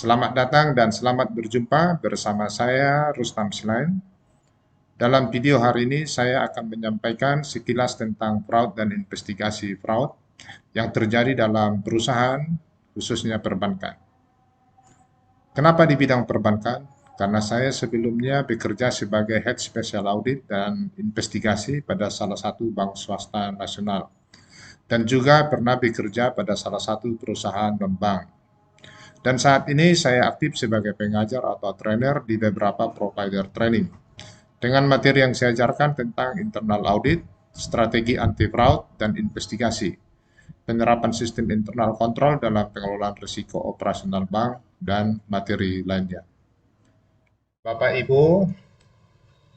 Selamat datang dan selamat berjumpa bersama saya Rustam Silain. Dalam video hari ini saya akan menyampaikan sekilas tentang fraud dan investigasi fraud yang terjadi dalam perusahaan, khususnya perbankan. Kenapa di bidang perbankan? Karena saya sebelumnya bekerja sebagai Head Special Audit dan Investigasi pada salah satu bank swasta nasional dan juga pernah bekerja pada salah satu perusahaan non-bank. Dan saat ini saya aktif sebagai pengajar atau trainer di beberapa provider training. Dengan materi yang saya ajarkan tentang internal audit, strategi anti-fraud, dan investigasi, penerapan sistem internal kontrol dalam pengelolaan risiko operasional bank, dan materi lainnya. Bapak Ibu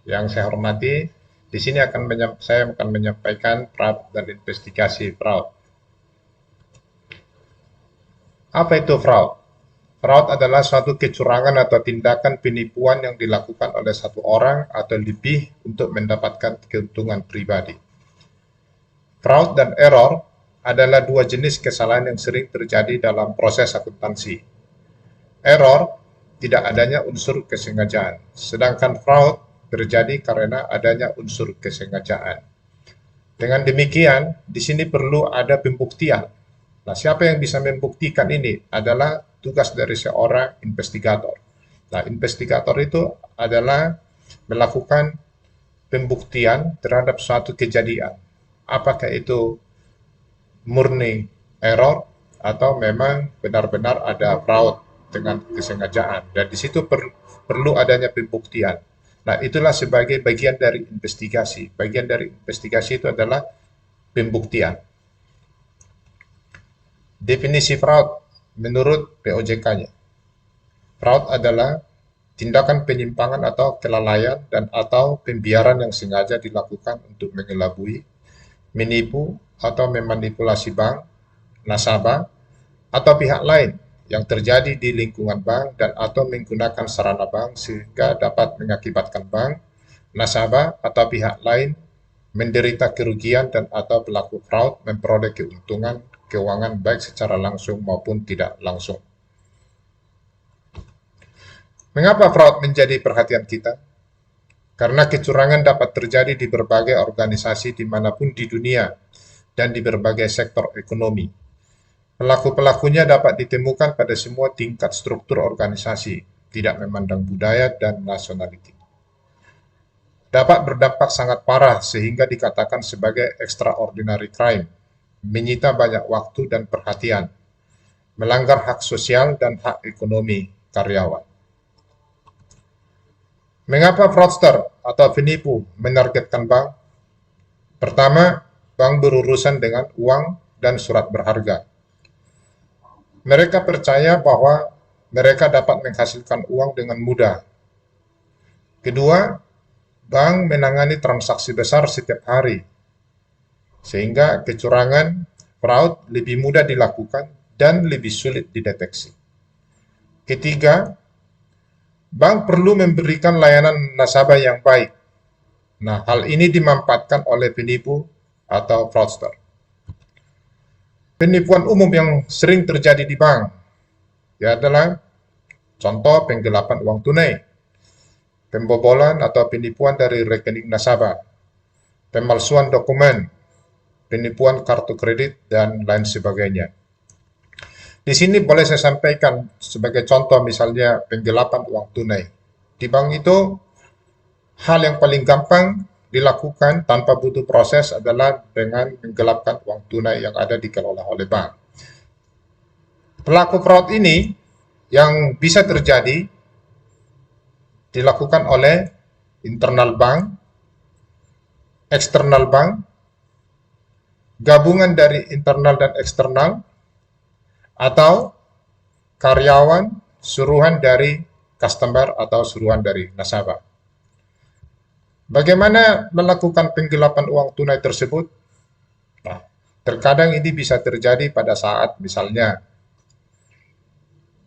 yang saya hormati, di sini saya akan menyampaikan fraud dan investigasi fraud. Apa itu fraud? Fraud adalah suatu kecurangan atau tindakan penipuan yang dilakukan oleh satu orang atau lebih untuk mendapatkan keuntungan pribadi. Fraud dan error adalah dua jenis kesalahan yang sering terjadi dalam proses akuntansi. Error tidak adanya unsur kesengajaan, sedangkan fraud terjadi karena adanya unsur kesengajaan. Dengan demikian, di sini perlu ada pembuktian. Nah, siapa yang bisa membuktikan ini adalah tugas dari seorang investigator. Nah, investigator itu adalah melakukan pembuktian terhadap suatu kejadian. Apakah itu murni error atau memang benar-benar ada fraud dengan kesengajaan. Dan di situ perlu adanya pembuktian. Nah, itulah sebagai bagian dari investigasi. Bagian dari investigasi itu adalah pembuktian. Definisi fraud menurut POJK-nya. Fraud adalah tindakan penyimpangan atau kelalaian dan atau pembiaran yang sengaja dilakukan untuk mengelabui, menipu atau memanipulasi bank, nasabah, atau pihak lain yang terjadi di lingkungan bank dan atau menggunakan sarana bank sehingga dapat mengakibatkan bank, nasabah, atau pihak lain menderita kerugian dan atau pelaku fraud memperoleh keuntungan keuangan baik secara langsung maupun tidak langsung. Mengapa fraud menjadi perhatian kita? Karena kecurangan dapat terjadi di berbagai organisasi dimanapun di dunia dan di berbagai sektor ekonomi. Pelaku-pelakunya dapat ditemukan pada semua tingkat struktur organisasi, tidak memandang budaya dan nationality. Dapat berdampak sangat parah sehingga dikatakan sebagai extraordinary crime, menyita banyak waktu dan perhatian, melanggar hak sosial dan hak ekonomi karyawan. Mengapa fraudster atau penipu menargetkan bank? Pertama, bank berurusan dengan uang dan surat berharga. Mereka percaya bahwa mereka dapat menghasilkan uang dengan mudah. Kedua, bank menangani transaksi besar setiap hari, sehingga kecurangan fraud lebih mudah dilakukan dan lebih sulit dideteksi. Ketiga, bank perlu memberikan layanan nasabah yang baik. Nah, hal ini dimanfaatkan oleh penipu atau fraudster. Penipuan umum yang sering terjadi di bank adalah contoh penggelapan uang tunai, pembobolan atau penipuan dari rekening nasabah, pemalsuan dokumen, penipuan kartu kredit, dan lain sebagainya. Di sini boleh saya sampaikan sebagai contoh misalnya penggelapan uang tunai. Di bank itu hal yang paling gampang dilakukan tanpa butuh proses adalah dengan menggelapkan uang tunai yang ada dikelola oleh bank. Pelaku fraud ini yang bisa terjadi dilakukan oleh internal bank, eksternal bank, gabungan dari internal dan eksternal, atau karyawan suruhan dari customer atau suruhan dari nasabah. Bagaimana melakukan penggelapan uang tunai tersebut? Nah, terkadang ini bisa terjadi pada saat misalnya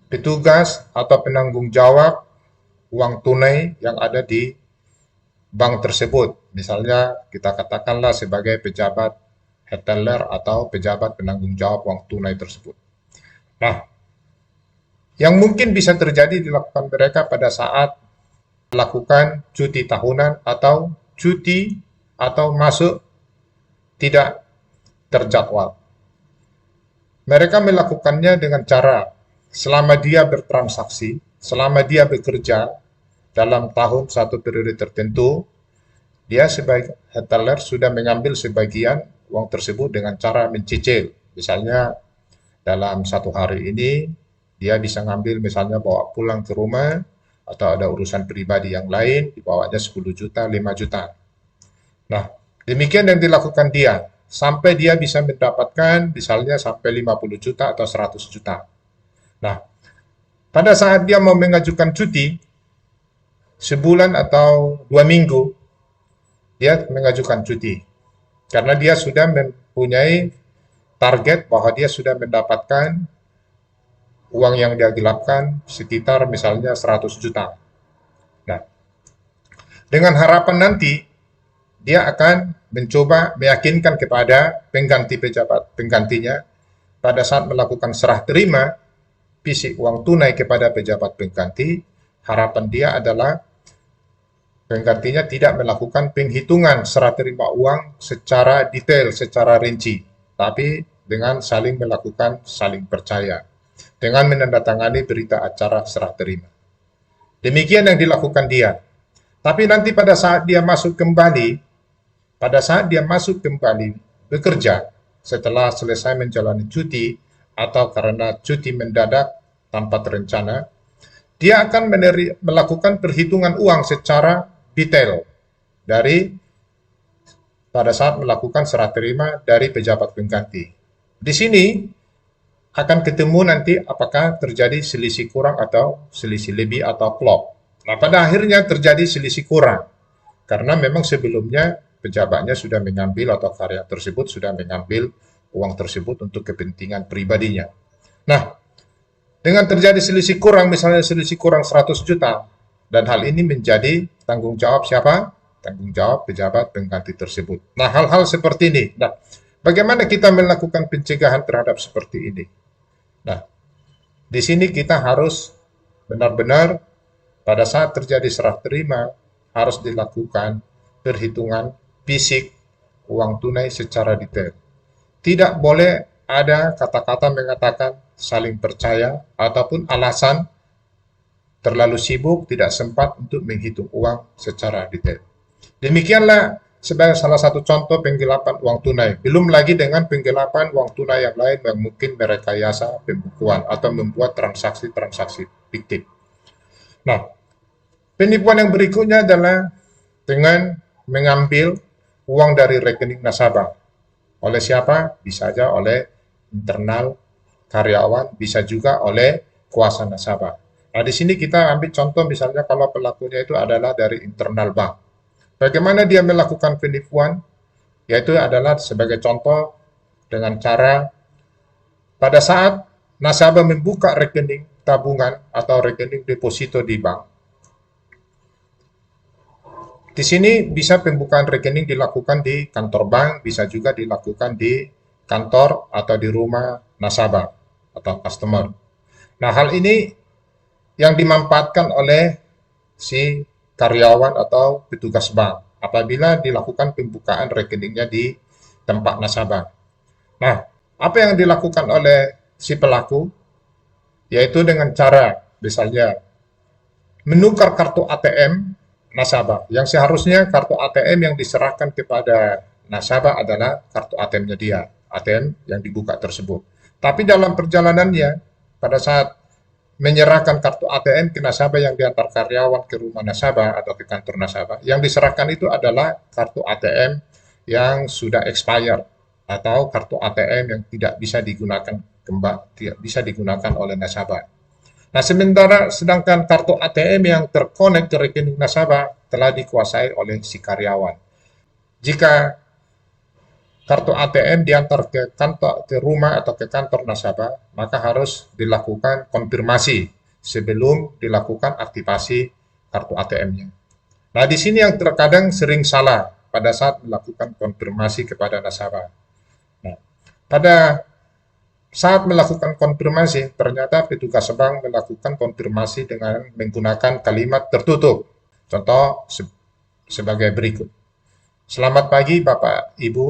petugas atau penanggung jawab uang tunai yang ada di bank tersebut. Misalnya kita katakanlah sebagai pejabat head teller atau pejabat penanggung jawab uang tunai tersebut. Nah, Yang mungkin bisa terjadi dilakukan mereka pada saat melakukan cuti tahunan atau cuti atau masuk tidak terjadwal. Mereka melakukannya dengan cara selama dia bertransaksi, selama dia bekerja dalam tahun satu periode tertentu, dia sebagai teller sudah mengambil sebagian uang tersebut dengan cara mencicil. Misalnya dalam satu hari ini dia bisa ngambil misalnya bawa pulang ke rumah atau ada urusan pribadi yang lain dibawanya 10 juta, 5 juta. Nah, demikian yang dilakukan dia sampai dia bisa mendapatkan misalnya sampai 50 juta atau 100 juta. Nah, pada saat dia mau mengajukan cuti sebulan atau 2 minggu, dia mengajukan cuti karena dia sudah mempunyai target bahwa dia sudah mendapatkan uang yang dia gelapkan sekitar misalnya 100 juta. Nah, dengan harapan nanti dia akan mencoba meyakinkan kepada pengganti pejabat penggantinya pada saat melakukan serah terima fisik uang tunai kepada pejabat pengganti, harapan dia adalah penggantinya tidak melakukan penghitungan serah terima uang secara detail, secara rinci, tapi dengan saling melakukan saling percaya, dengan menandatangani berita acara serah terima. Demikian yang dilakukan dia. Tapi nanti pada saat dia masuk kembali bekerja setelah selesai menjalani cuti atau karena cuti mendadak tanpa terencana, dia akan melakukan perhitungan uang secara detail dari pada saat melakukan serah terima dari pejabat pengganti. Di sini akan ketemu nanti apakah terjadi selisih kurang atau selisih lebih atau klop. Nah, pada akhirnya terjadi selisih kurang karena memang sebelumnya pejabatnya sudah mengambil atau karya tersebut sudah mengambil uang tersebut untuk kepentingan pribadinya. Nah, dengan terjadi selisih kurang, misalnya selisih kurang 100 juta, dan hal ini menjadi tanggung jawab siapa? Tanggung jawab pejabat pengganti tersebut. Nah, hal-hal seperti ini. Nah, bagaimana kita melakukan pencegahan terhadap seperti ini? Nah, di sini kita harus benar-benar pada saat terjadi serah terima harus dilakukan perhitungan fisik uang tunai secara detail. Tidak boleh ada kata-kata mengatakan saling percaya ataupun alasan terlalu sibuk tidak sempat untuk menghitung uang secara detail. Demikianlah sebagai salah satu contoh penggelapan uang tunai. Belum lagi dengan penggelapan uang tunai yang lain yang mungkin merekayasa pembukuan atau membuat transaksi-transaksi fiktif. Nah, penipuan yang berikutnya adalah dengan mengambil uang dari rekening nasabah. Oleh siapa? Bisa saja oleh internal karyawan, bisa juga oleh kuasa nasabah. Nah, di sini kita ambil contoh misalnya kalau pelakunya itu adalah dari internal bank. Bagaimana dia melakukan penipuan? Yaitu adalah sebagai contoh dengan cara pada saat nasabah membuka rekening tabungan atau rekening deposito di bank. Di sini bisa pembukaan rekening dilakukan di kantor bank, bisa juga dilakukan di kantor atau di rumah nasabah atau customer. Nah, hal ini yang dimanfaatkan oleh si karyawan atau petugas bank apabila dilakukan pembukaan rekeningnya di tempat nasabah. Nah, apa yang dilakukan oleh si pelaku? Yaitu dengan cara misalnya menukar kartu ATM nasabah, yang seharusnya kartu ATM yang diserahkan kepada nasabah adalah kartu ATM-nya dia, ATM yang dibuka tersebut. Tapi dalam perjalanannya, pada saat menyerahkan kartu ATM ke nasabah yang diantar karyawan ke rumah nasabah atau ke kantor nasabah, yang diserahkan itu adalah kartu ATM yang sudah expired atau kartu ATM yang tidak bisa digunakan kembali, tidak bisa digunakan oleh nasabah. Nah, sedangkan kartu ATM yang terkonek ke rekening nasabah telah dikuasai oleh si karyawan. Jika kartu ATM diantar ke kantor, ke rumah atau ke kantor nasabah, maka harus dilakukan konfirmasi sebelum dilakukan aktivasi kartu ATM-nya. Nah, di sini yang terkadang sering salah pada saat melakukan konfirmasi kepada nasabah. Nah, pada Saat melakukan konfirmasi, ternyata petugas bank melakukan konfirmasi dengan menggunakan kalimat tertutup. Contoh sebagai berikut. Selamat pagi Bapak Ibu.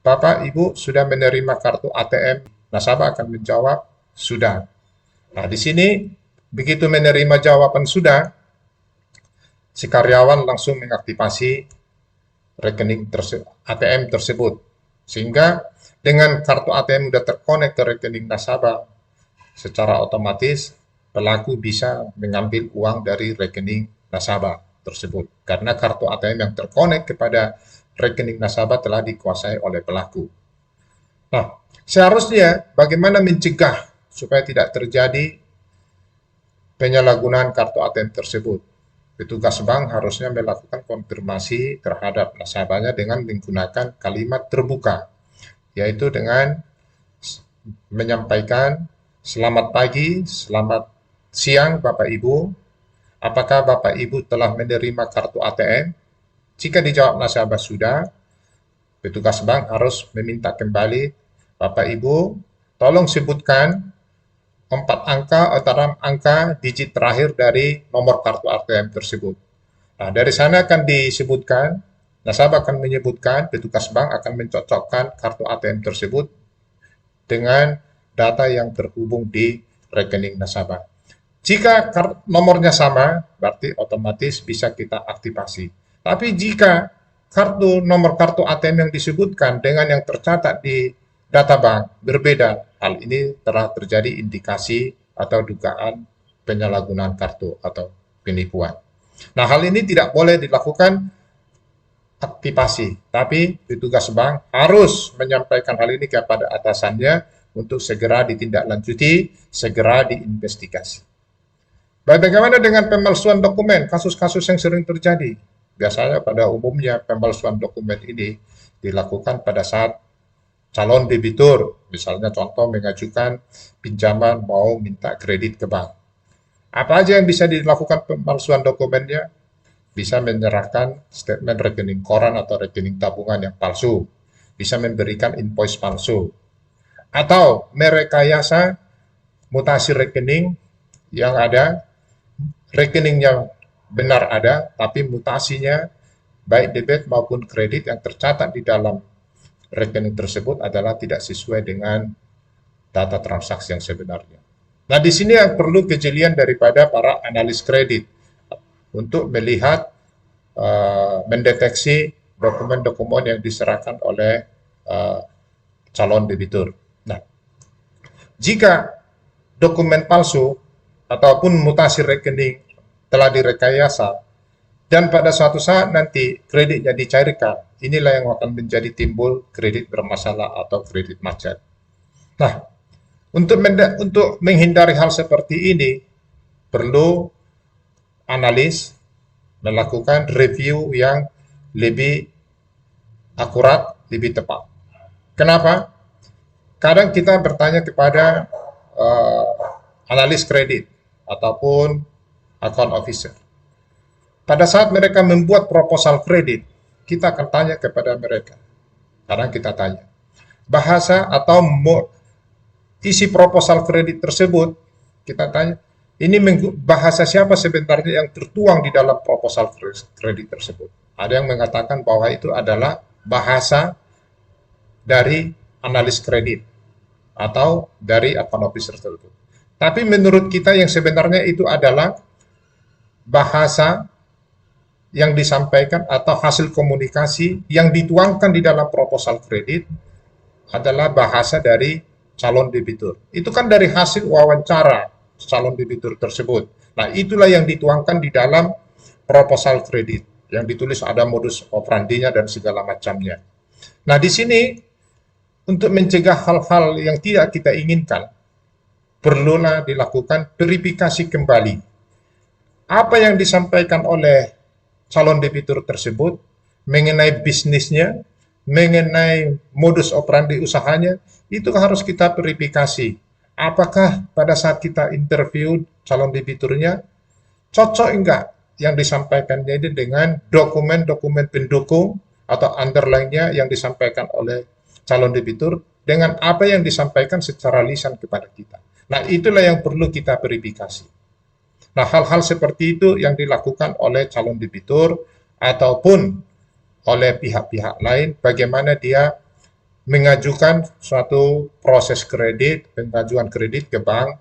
Bapak Ibu sudah menerima kartu ATM. Nasabah akan menjawab, sudah. Nah, di sini begitu menerima jawaban sudah, si karyawan langsung mengaktifasi rekening ATM tersebut. Sehingga dengan kartu ATM sudah terkonek ke rekening nasabah, secara otomatis pelaku bisa mengambil uang dari rekening nasabah tersebut. Karena kartu ATM yang terkonek kepada rekening nasabah telah dikuasai oleh pelaku. Nah, seharusnya bagaimana mencegah supaya tidak terjadi penyalahgunaan kartu ATM tersebut? Petugas bank harusnya melakukan konfirmasi terhadap nasabahnya dengan menggunakan kalimat terbuka, yaitu dengan menyampaikan selamat pagi, selamat siang Bapak Ibu, apakah Bapak Ibu telah menerima kartu ATM? Jika dijawab nasabah sudah, petugas bank harus meminta kembali, Bapak Ibu, tolong sebutkan 4 angka atau 6 angka digit terakhir dari nomor kartu ATM tersebut. Nah, dari sana akan disebutkan, nasabah akan menyebutkan, petugas bank akan mencocokkan kartu ATM tersebut dengan data yang terhubung di rekening nasabah. Jika nomornya sama, berarti otomatis bisa kita aktifasi. Tapi jika nomor kartu ATM yang disebutkan dengan yang tercatat di data bank berbeda, hal ini telah terjadi indikasi atau dugaan penyalahgunaan kartu atau penipuan. Nah, hal ini tidak boleh dilakukan aktifasi, tapi petugas bank harus menyampaikan hal ini kepada atasannya untuk segera ditindaklanjuti, segera diinvestigasi. Bagaimana dengan pemalsuan dokumen, kasus-kasus yang sering terjadi? Biasanya pada umumnya pemalsuan dokumen ini dilakukan pada saat calon debitur, misalnya contoh mengajukan pinjaman mau minta kredit ke bank. Apa aja yang bisa dilakukan pemalsuan dokumennya? Bisa menyerahkan statement rekening koran atau rekening tabungan yang palsu, bisa memberikan invoice palsu, atau merekayasa mutasi rekening yang ada, rekeningnya benar ada, tapi mutasinya baik debit maupun kredit yang tercatat di dalam rekening tersebut adalah tidak sesuai dengan data transaksi yang sebenarnya. Nah, di sini yang perlu kejelian daripada para analis kredit untuk melihat, mendeteksi dokumen-dokumen yang diserahkan oleh calon debitur. Nah, jika dokumen palsu ataupun mutasi rekening telah direkayasa dan pada suatu saat nanti kreditnya dicairkan, inilah yang akan menjadi timbul kredit bermasalah atau kredit macet. Nah, untuk menghindari hal seperti ini, perlu analis melakukan review yang lebih akurat, lebih tepat. Kenapa? Kadang kita bertanya kepada analis kredit ataupun account officer. Pada saat mereka membuat proposal kredit, kita akan tanya kepada mereka. Kadang kita tanya, bahasa atau isi proposal kredit tersebut, kita tanya, ini bahasa siapa sebenarnya yang tertuang di dalam proposal kredit tersebut. Ada yang mengatakan bahwa itu adalah bahasa dari analis kredit atau dari account officer tersebut. Tapi menurut kita yang sebenarnya itu adalah bahasa yang disampaikan atau hasil komunikasi yang dituangkan di dalam proposal kredit adalah bahasa dari calon debitur. Itu kan dari hasil wawancara calon debitur tersebut. Nah, itulah yang dituangkan di dalam proposal kredit. Yang ditulis ada modus operandinya dan segala macamnya. Nah, di sini untuk mencegah hal-hal yang tidak kita inginkan, perlulah dilakukan verifikasi kembali. Apa yang disampaikan oleh calon debitur tersebut mengenai bisnisnya, mengenai modus operandi usahanya, itu harus kita verifikasi. Apakah pada saat kita interview calon debiturnya, cocok enggak yang disampaikannya ini dengan dokumen-dokumen pendukung atau underline-nya yang disampaikan oleh calon debitur dengan apa yang disampaikan secara lisan kepada kita. Nah, itulah yang perlu kita verifikasi. Nah, hal-hal seperti itu yang dilakukan oleh calon debitur ataupun oleh pihak-pihak lain, bagaimana dia mengajukan suatu proses kredit, pengajuan kredit ke bank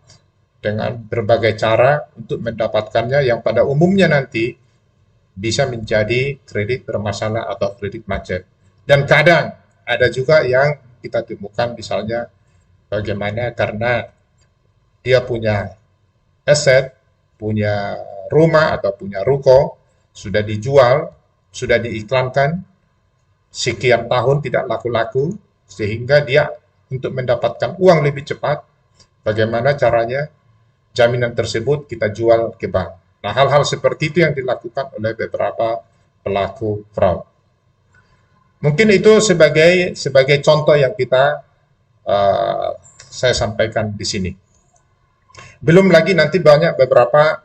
dengan berbagai cara untuk mendapatkannya yang pada umumnya nanti bisa menjadi kredit bermasalah atau kredit macet. Dan kadang ada juga yang kita temukan misalnya bagaimana karena dia punya aset, punya rumah atau punya ruko, sudah dijual, sudah diiklankan, sekian tahun tidak laku-laku, sehingga dia untuk mendapatkan uang lebih cepat, bagaimana caranya jaminan tersebut kita jual ke bank. Nah, hal-hal seperti itu yang dilakukan oleh beberapa pelaku fraud. Mungkin itu sebagai contoh yang saya sampaikan di sini. Belum lagi nanti banyak beberapa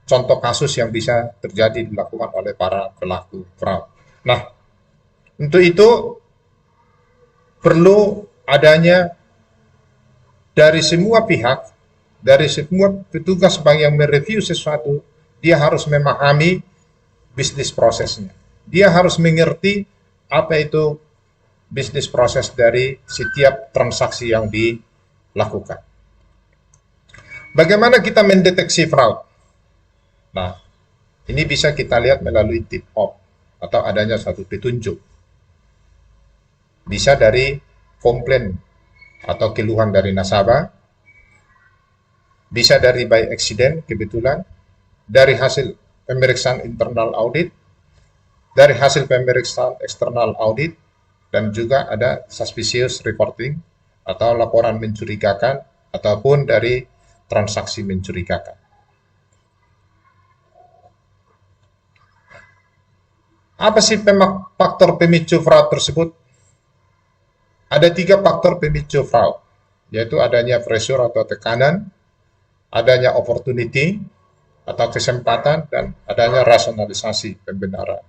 contoh kasus yang bisa terjadi dilakukan oleh para pelaku fraud. Nah, untuk itu perlu adanya dari semua pihak, dari semua petugas bank yang mereview sesuatu, dia harus memahami bisnis prosesnya. Dia harus mengerti apa itu bisnis proses dari setiap transaksi yang dilakukan. Bagaimana kita mendeteksi fraud? Nah, ini bisa kita lihat melalui tip off atau adanya satu petunjuk. Bisa dari komplain atau keluhan dari nasabah, bisa dari by accident kebetulan, dari hasil pemeriksaan internal audit, dari hasil pemeriksaan eksternal audit, dan juga ada suspicious reporting atau laporan mencurigakan ataupun dari transaksi mencurigakan. Apa sih faktor pemicu fraud tersebut? Ada 3 faktor pemicu fraud, yaitu adanya pressure atau tekanan, adanya opportunity atau kesempatan, dan adanya rasionalisasi pembenaran.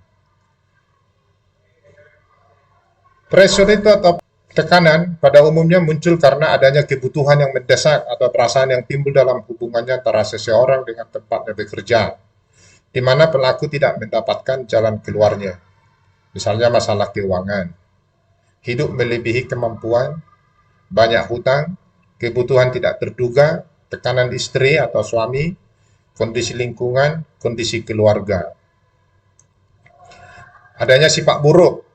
Pressure itu atau tekanan pada umumnya muncul karena adanya kebutuhan yang mendesak atau perasaan yang timbul dalam hubungannya antara seseorang dengan tempatnya bekerja, di mana pelaku tidak mendapatkan jalan keluarnya. Misalnya masalah keuangan, hidup melebihi kemampuan, banyak hutang, kebutuhan tidak terduga, tekanan istri atau suami, kondisi lingkungan, kondisi keluarga. Adanya sifat buruk,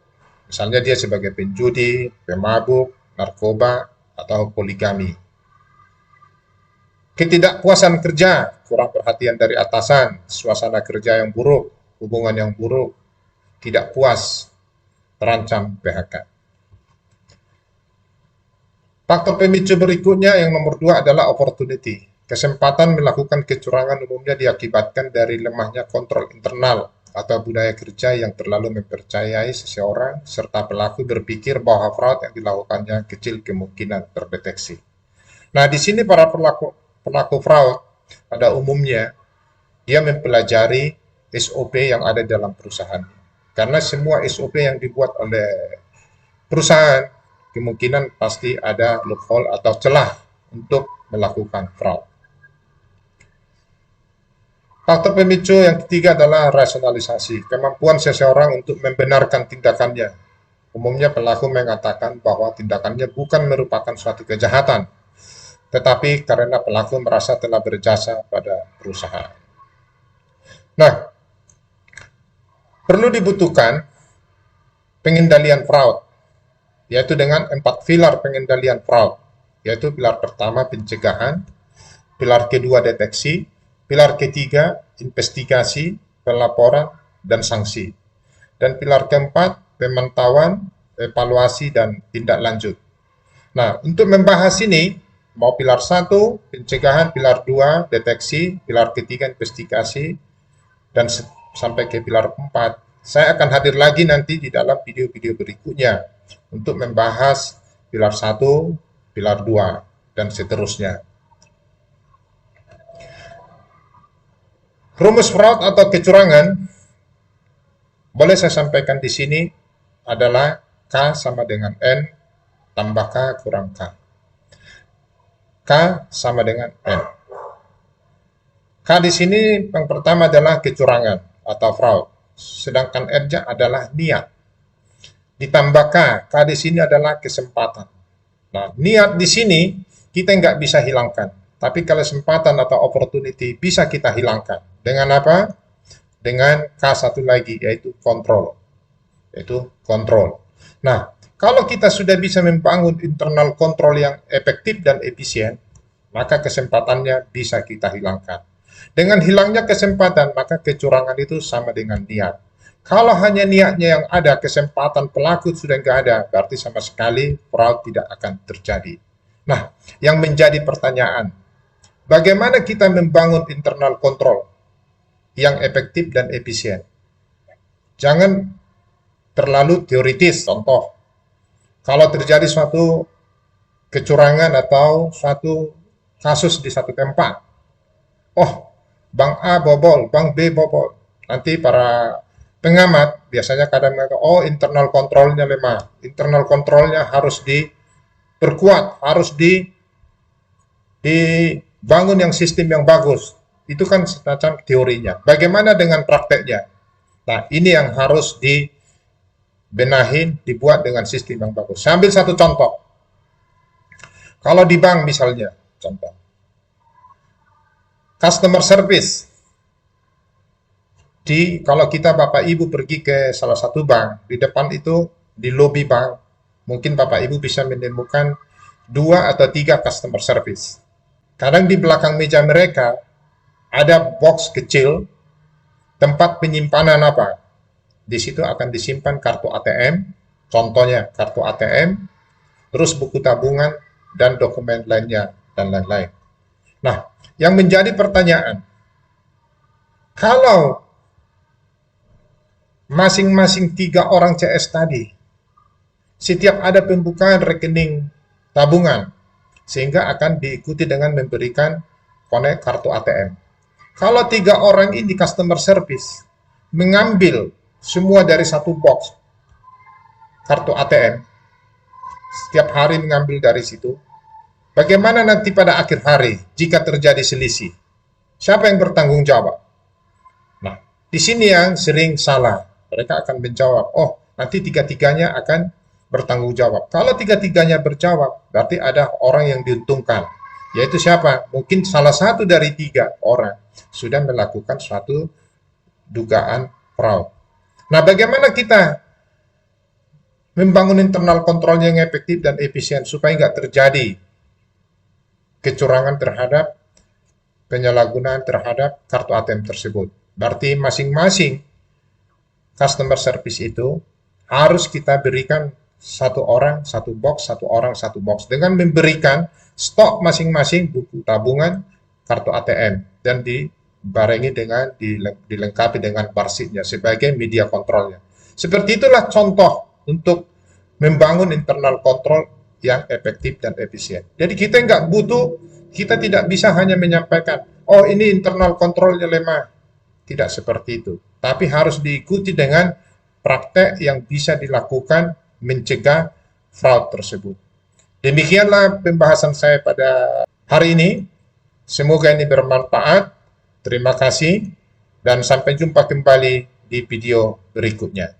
misalnya dia sebagai penjudi, pemabuk, narkoba, atau poligami. Ketidakpuasan kerja, kurang perhatian dari atasan, suasana kerja yang buruk, hubungan yang buruk, tidak puas, terancam PHK. Faktor pemicu berikutnya yang nomor 2 adalah opportunity. Kesempatan melakukan kecurangan umumnya diakibatkan dari lemahnya kontrol internal atau budaya kerja yang terlalu mempercayai seseorang serta pelaku berpikir bahwa fraud yang dilakukannya kecil kemungkinan terdeteksi. Nah, di sini para pelaku fraud pada umumnya dia mempelajari SOP yang ada dalam perusahaan. Karena semua SOP yang dibuat oleh perusahaan kemungkinan pasti ada loophole atau celah untuk melakukan fraud. Faktor pemicu yang ketiga adalah rasionalisasi, kemampuan seseorang untuk membenarkan tindakannya. Umumnya pelaku mengatakan bahwa tindakannya bukan merupakan suatu kejahatan, tetapi karena pelaku merasa telah berjasa pada perusahaan. Nah, perlu dibutuhkan pengendalian fraud, yaitu dengan 4 pilar pengendalian fraud, yaitu pilar pertama pencegahan, pilar kedua deteksi, pilar ketiga investigasi, pelaporan, dan sanksi. Dan pilar keempat pemantauan, evaluasi, dan tindak lanjut. Nah, untuk membahas ini, mau pilar 1 pencegahan, pilar 2 deteksi, pilar ketiga investigasi, dan sampai ke pilar 4, saya akan hadir lagi nanti di dalam video-video berikutnya untuk membahas pilar 1, pilar 2, dan seterusnya. Rumus fraud atau kecurangan boleh saya sampaikan di sini adalah K sama dengan N tambah K kurang K. K sama dengan N. K di sini yang pertama adalah kecurangan atau fraud, sedangkan N-nya adalah niat. Ditambah K, K di sini adalah kesempatan. Nah, niat di sini kita nggak bisa hilangkan, tapi kalau kesempatan atau opportunity bisa kita hilangkan. Dengan apa? Dengan K satu lagi, yaitu kontrol. Yaitu kontrol. Nah, kalau kita sudah bisa membangun internal kontrol yang efektif dan efisien, maka kesempatannya bisa kita hilangkan. Dengan hilangnya kesempatan, maka kecurangan itu sama dengan niat. Kalau hanya niatnya yang ada, kesempatan pelaku sudah nggak ada, berarti sama sekali fraud tidak akan terjadi. Nah, yang menjadi pertanyaan, bagaimana kita membangun internal control yang efektif dan efisien? Jangan terlalu teoritis. Contoh, kalau terjadi suatu kecurangan atau suatu kasus di satu tempat, oh, Bank A bobol, Bank B bobol. Nanti para pengamat biasanya kadang mengatakan, oh internal kontrolnya lemah, internal kontrolnya harus diperkuat, harus dibangun yang sistem yang bagus. Itu kan semacam teorinya. Bagaimana dengan prakteknya? Nah, ini yang harus dibenahin, dibuat dengan sistem yang bagus. Saya ambil satu contoh. Kalau di bank misalnya, contoh, customer service. Kalau kita Bapak Ibu pergi ke salah satu bank, di depan itu di lobi bank, mungkin Bapak Ibu bisa menemukan 2 atau 3 customer service. Kadang di belakang meja mereka ada box kecil tempat penyimpanan apa? Di situ akan disimpan kartu ATM, contohnya kartu ATM, terus buku tabungan dan dokumen lainnya dan lain-lain. Nah, yang menjadi pertanyaan, kalau masing-masing 3 orang CS tadi, setiap ada pembukaan rekening tabungan, sehingga akan diikuti dengan memberikan konek kartu ATM. Kalau 3 orang ini customer service mengambil semua dari satu box kartu ATM, setiap hari mengambil dari situ, bagaimana nanti pada akhir hari jika terjadi selisih? Siapa yang bertanggung jawab? Nah, di sini yang sering salah. Mereka akan menjawab, oh nanti tiga-tiganya akan bertanggung jawab. Kalau tiga-tiganya berjawab, berarti ada orang yang diuntungkan. Yaitu siapa? Mungkin salah satu dari 3 orang sudah melakukan suatu dugaan fraud. Nah, bagaimana kita membangun internal kontrol yang efektif dan efisien supaya nggak terjadi kecurangan terhadap penyalahgunaan terhadap kartu ATM tersebut? Berarti masing-masing customer service itu harus kita berikan 1 orang 1 box, 1 orang 1 box, dengan memberikan stok masing-masing buku tabungan, kartu ATM, dan dibarengi dengan dilengkapi dengan barsitnya sebagai media kontrolnya. Seperti itulah contoh untuk membangun internal kontrol yang efektif dan efisien. Jadi kita kita tidak bisa hanya menyampaikan, oh ini internal kontrolnya lemah. Tidak seperti itu. Tapi harus diikuti dengan praktek yang bisa dilakukan mencegah fraud tersebut. Demikianlah pembahasan saya pada hari ini. Semoga ini bermanfaat. Terima kasih dan sampai jumpa kembali di video berikutnya.